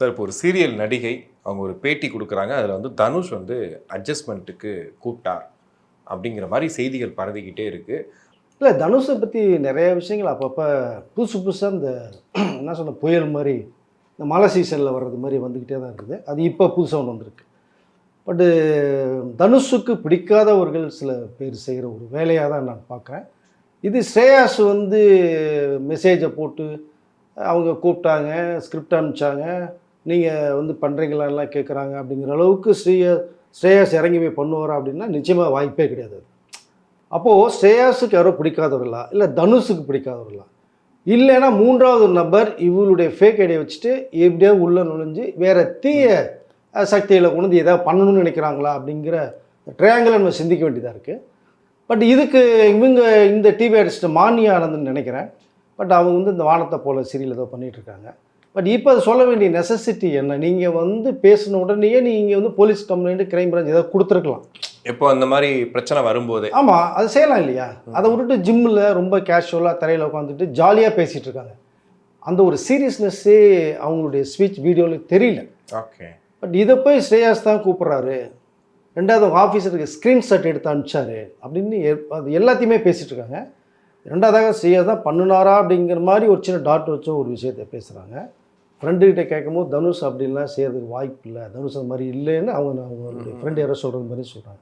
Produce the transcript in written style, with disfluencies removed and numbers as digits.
Sir இப்போ ஒரு serial நடிகை அவங்க ஒரு பேட்டி கொடுக்குறாங்க. அதில் வந்து தனுஷ் வந்து அட்ஜஸ்ட்மெண்ட்டுக்கு கூப்பிட்டார் அப்படிங்கிற மாதிரி செய்திகள் பரவிக்கிட்டே இருக்குது. இல்லை, தனுஷை பற்றி நிறைய விஷயங்கள் அப்பப்போ புதுசு புதுசாக இந்த என்ன சொன்ன புயல் மாதிரி இந்த மழை சீசனில் வர்றது மாதிரி வந்துக்கிட்டே தான் இருக்குது. அது இப்போ புதுசாக ஒன்று வந்திருக்கு. பட்டு தனுஷுக்கு பிடிக்காதவர்கள் சில பேர் செய்கிற ஒரு வேலையாக தான் நான் பார்க்குறேன். இது ஸ்ரேயாஸ் வந்து மெசேஜை போட்டு அவங்க கூப்பிட்டாங்க, ஸ்கிரிப்ட் அனுப்பிச்சாங்க, நீங்கள் வந்து பண்ணுறீங்களான்லாம் கேட்குறாங்க அப்படிங்கிற அளவுக்கு ஸ்ரேயாஸ் இறங்கி போய் பண்ணுவாரா அப்படின்னா நிச்சயமாக வாய்ப்பே கிடையாது. அப்போது ஸ்ரேயாஸுக்கு யாரோ பிடிக்காதவர்களா, இல்லை தனுஷுக்கு பிடிக்காதவர்களா, இல்லைன்னா மூன்றாவது நபர் இவளுடைய ஃபேக் ஐடியை வச்சுட்டு எப்படியோ உள்ளே நுழைஞ்சு வேறு தீய சக்தியில் கொண்டு வந்து எதாவது பண்ணணும்னு நினைக்கிறாங்களா அப்படிங்கிற ட்ரையாங்கிளை நம்ம சிந்திக்க வேண்டியதாக இருக்குது. பட் இதுக்கு இவங்க இந்த டிவி ஆர்டிஸ்ட் மானிய ஆனந்த்னு நினைக்கிறேன். பட் அவங்க வந்து இந்த வானத்தை போல சீரியல் ஏதோ பண்ணிகிட்ருக்காங்க. பட் இப்போ அது சொல்ல வேண்டிய நெசசிட்டி என்ன? நீங்கள் வந்து பேசின உடனேயே நீங்கள் வந்து போலீஸ் கம்ப்ளைண்ட்டு, கிரைம் பிரான்ச் ஏதாவது கொடுத்துருக்கலாம். இப்போ அந்த மாதிரி பிரச்சனை வரும்போது ஆமாம், அது செய்யலாம் இல்லையா? அதை விட்டுட்டு ஜிம்மில் ரொம்ப கேஷுவலாக தரையில் உட்காந்துட்டு ஜாலியாக பேசிகிட்டு இருக்காங்க. அந்த ஒரு சீரியஸ்னஸ்ஸே அவங்களுடைய ஸ்பீச் வீடியோவில் தெரியல. ஓகே. பட் இதை போய் ஸ்ரேயாஸ் தான் கூப்பிட்றாரு, ரெண்டாவது அவங்க ஆஃபீஸருக்கு ஸ்க்ரீன்ஷாட் எடுத்து அனுப்பிச்சாரு அப்படின்னு அது எல்லாத்தையுமே பேசிகிட்டு இருக்காங்க. ரெண்டாவதாக ஸ்ரேயாஸ் தான் பண்ணுனாரா அப்படிங்கிற மாதிரி ஒரு சின்ன டாட் வச்ச ஒரு விஷயத்தை பேசுகிறாங்க. ஃப்ரெண்டுக்கிட்ட கேட்கும்போது தனுஷ் அப்படின்லாம் செய்கிறதுக்கு வாய்ப்பு இல்லை, தனுஷ் அந்த மாதிரி இல்லைன்னு அவங்களுடைய ஃப்ரெண்டு யாரோ சொல்கிறது மாதிரி சொல்கிறாங்க.